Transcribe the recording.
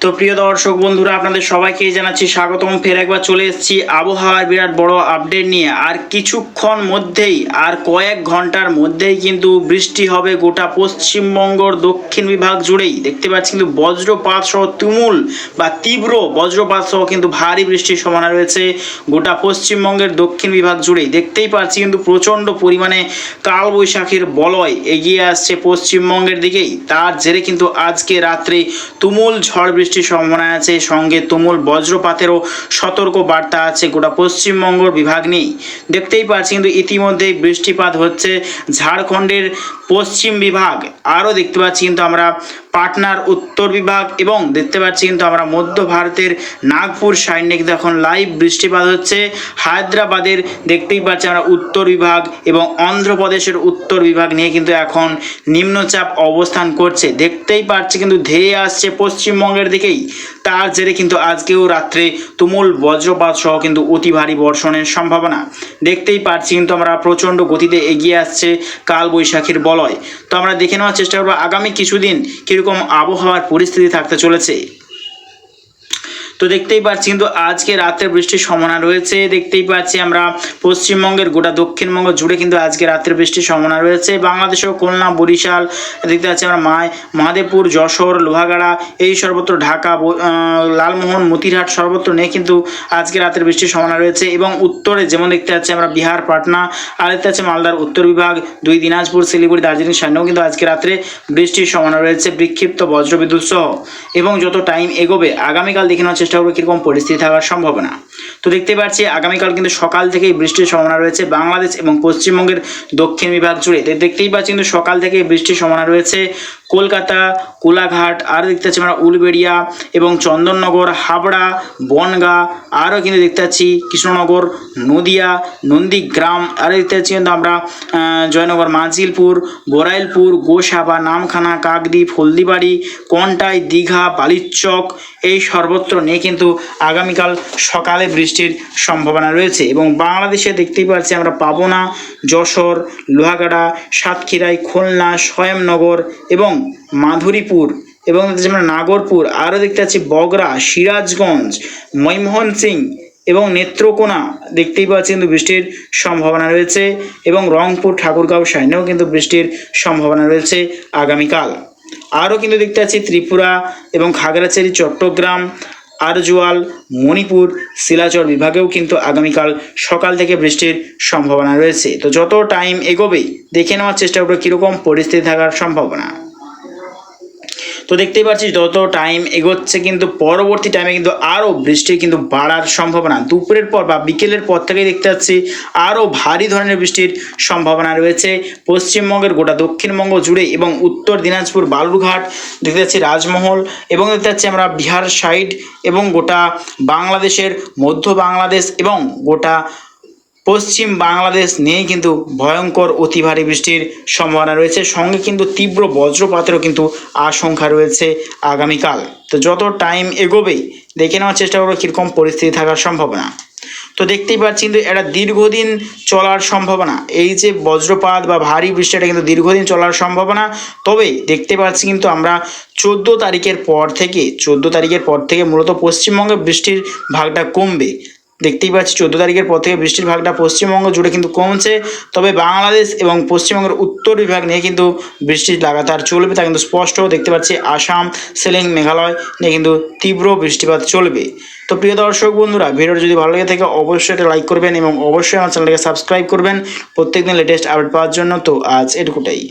তো প্রিয় দর্শক বন্ধুরা, আপনাদের সবাইকে জানাচ্ছি স্বাগতম। ফের একবার চলে এসেছি আবহাওয়ার বিরাট বড় আপডেট নিয়ে। আর কিছুক্ষণ মধ্যেই, আর কয়েক ঘন্টার মধ্যেই কিন্তু বৃষ্টি হবে গোটা পশ্চিমবঙ্গর দক্ষিণ বিভাগ জুড়েই। দেখতে পাচ্ছি কিন্তু বজ্রপাত সহ তুমুল বা তীব্র বজ্রপাত সহ কিন্তু ভারী বৃষ্টির সম্ভাবনা রয়েছে গোটা পশ্চিমবঙ্গের দক্ষিণ বিভাগ জুড়েই। দেখতেই পাচ্ছি কিন্তু প্রচণ্ড পরিমাণে কালবৈশাখীর বলয় এগিয়ে আসছে পশ্চিমবঙ্গের দিকেই। তার জেরে কিন্তু আজকে রাত্রে তুমুল ঝড় বৃষ্টির সম্ভাবনা আছে, সঙ্গে তুমুল বজ্রপাতেরও সতর্ক বার্তা আছে গোটা পশ্চিমবঙ্গ বিভাগ নিয়েই। দেখতেই পাচ্ছি কিন্তু ইতিমধ্যেই বৃষ্টিপাত হচ্ছে ঝাড়খণ্ডের পশ্চিম বিভাগ, আরও দেখতে পাচ্ছি কিন্তু আমরা পাটনার উত্তর বিভাগ, এবং দেখতে পাচ্ছি কিন্তু আমরা মধ্য ভারতের নাগপুর সাইড নিয়ে কিন্তু এখন লাইভ বৃষ্টিপাত হচ্ছে। হায়দ্রাবাদের দেখতেই পাচ্ছি আমরা উত্তর বিভাগ এবং অন্ধ্রপ্রদেশের উত্তর বিভাগ নিয়ে কিন্তু এখন নিম্নচাপ অবস্থান করছে। দেখতেই পাচ্ছি কিন্তু ধেয়ে আসছে পশ্চিমবঙ্গের দিকেই। তার জেরে কিন্তু আজকেও রাত্রে তুমুল বজ্রপাত সহ কিন্তু অতি ভারী বর্ষণের সম্ভাবনা। দেখতেই পাচ্ছি কিন্তু আমরা প্রচণ্ড গতিতে এগিয়ে আসছে কালবৈশাখীর বলয়। তো আমরা দেখে নেওয়ার চেষ্টা করবো আগামী কিছুদিন কীরকম আবহাওয়ার পরিস্থিতি থাকতে চলেছে। তো দেখতেই পাচ্ছি কিন্তু আজকে রাত্রে বৃষ্টির সম্ভাবনা রয়েছে। দেখতেই পাচ্ছি আমরা পশ্চিমবঙ্গের গোটা দক্ষিণবঙ্গ জুড়ে কিন্তু আজকে রাত্রে বৃষ্টির সম্ভাবনা রয়েছে। বাংলাদেশেও খুলনা, বরিশাল, দেখতে পাচ্ছি আমরা মহাদেবপুর, যশোর, লোহাগাড়া, এই সর্বত্র ঢাকা, লালমোহন, মতিরহাট সর্বত্র নিয়ে কিন্তু আজকে রাত্রে বৃষ্টির সম্ভাবনা রয়েছে। এবং উত্তরে যেমন দেখতে পাচ্ছি আমরা বিহার, পাটনা, আর দেখতে পাচ্ছি মালদার উত্তর বিভাগ, দুই দিনাজপুর, শিলিগুড়ি, দার্জিলিং সাইডেও কিন্তু আজকে রাত্রে বৃষ্টির সম্ভাবনা রয়েছে বিক্ষিপ্ত বজ্রবিদ্যুৎ সহ। এবং যত টাইম এগোবে আগামীকাল দেখে নেওয়ার চেষ্টা করবো কীরকম পরিস্থিতি থাকার সম্ভাবনা। তো দেখতে পাচ্ছি আগামীকাল কিন্তু সকাল থেকেই বৃষ্টির সম্ভাবনা রয়েছে বাংলাদেশ এবং পশ্চিমবঙ্গের দক্ষিণ বিভাগ জুড়ে। দেখতেই পাচ্ছি কিন্তু সকাল থেকেই বৃষ্টির সম্ভাবনা রয়েছে কলকাতা, কোলাঘাট, আর দেখতে পাচ্ছি আমরা উলবেড়িয়া এবং চন্দননগর, হাবড়া, বনগাঁ, আরও কিন্তু দেখতে পাচ্ছি কৃষ্ণনগর, নদিয়া, নন্দীগ্রাম, আর দেখতে পাচ্ছি কিন্তু আমরা জয়নগর, মাজিলপুর, বরাইলপুর, গোসাবা, নামখানা, কাকদ্বীপ, হলদিবাড়ি, কন্টাই, দীঘা, বালিচক, এই সর্বত্র নিয়ে কিন্তু আগামীকাল সকালে বৃষ্টির সম্ভাবনা রয়েছে। এবং বাংলাদেশে দেখতেই পাচ্ছি আমরা পাবনা, যশোর, লোহাগাড়া, সাতক্ষীরাই, খুলনা, স্বয়ংনগর এবং মাধুরীপুর, এবং আমরা নাগরপুর, আরও দেখতে পাচ্ছি বগরা, সিরাজগঞ্জ, ময়মোহন সিং এবং নেত্রকোনা, দেখতেই পাচ্ছি কিন্তু বৃষ্টির সম্ভাবনা রয়েছে। এবং রংপুর, ঠাকুরগাঁও সাইডেও কিন্তু বৃষ্টির সম্ভাবনা রয়েছে আগামীকাল। আরও কিন্তু দেখতে পাচ্ছি ত্রিপুরা এবং খাগড়াছড়ি, চট্টগ্রাম, আরজোয়াল, মণিপুর, শিলাচর বিভাগেও কিন্তু আগামীকাল সকাল থেকে বৃষ্টির সম্ভাবনা রয়েছে। তো যত টাইম এগোবেই দেখে নেওয়ার চেষ্টা করবো কীরকম পরিস্থিতি থাকার সম্ভাবনা। তো দেখতেই পাচ্ছি যত টাইম এগোচ্ছে কিন্তু পরবর্তী টাইমে কিন্তু আরও বৃষ্টির কিন্তু বাড়ার সম্ভাবনা। দুপুরের পর বা বিকেলের পর থেকেই দেখতে পাচ্ছি আরও ভারী ধরনের বৃষ্টির সম্ভাবনা রয়েছে পশ্চিমবঙ্গের গোটা দক্ষিণবঙ্গ জুড়ে। এবং উত্তর দিনাজপুর, বালুরঘাট, দেখতে পাচ্ছি রাজমহল, এবং দেখতে পাচ্ছি আমরা বিহার সাইড এবং গোটা বাংলাদেশের মধ্য বাংলাদেশ এবং গোটা পশ্চিম বাংলাদেশ নিয়ে কিন্তু ভয়ঙ্কর অতি ভারী বৃষ্টির সম্ভাবনা রয়েছে, সঙ্গে কিন্তু তীব্র বজ্রপাতেরও কিন্তু আশঙ্কা রয়েছে আগামীকাল। তো যত টাইম এগোবেই দেখে নেওয়ার চেষ্টা করবো কীরকম পরিস্থিতি থাকার সম্ভাবনা। তো দেখতেই পাচ্ছি কিন্তু এটা দীর্ঘদিন চলার সম্ভাবনা। এই যে বজ্রপাত বা ভারী বৃষ্টিটা কিন্তু দীর্ঘদিন চলার সম্ভাবনা। তবে দেখতে পাচ্ছি কিন্তু আমরা 14 তারিখের পর থেকে মূলত পশ্চিমবঙ্গে বৃষ্টির ভাগটা কমবে। দেখতেই পাচ্ছি 14 তারিখের পর থেকে বৃষ্টির ভাগটা পশ্চিমবঙ্গ জুড়ে কিন্তু কমছে। তবে বাংলাদেশ এবং পশ্চিমবঙ্গের উত্তর বিভাগ নিয়ে কিন্তু বৃষ্টি লাগাতার চলবে, তা কিন্তু স্পষ্ট দেখতে পাচ্ছি। আসাম, সিলিং, মেঘালয় নিয়ে কিন্তু তীব্র বৃষ্টিপাত চলবে। তো প্রিয় দর্শক বন্ধুরা, ভিডিওটি যদি ভালো লেগে থাকে অবশ্যই এটা লাইক করবেন এবং অবশ্যই আমার চ্যানেলটাকে সাবস্ক্রাইব করবেন প্রত্যেকদিন লেটেস্ট আপডেট পাওয়ার জন্য। তো আজ এটুকুটাই।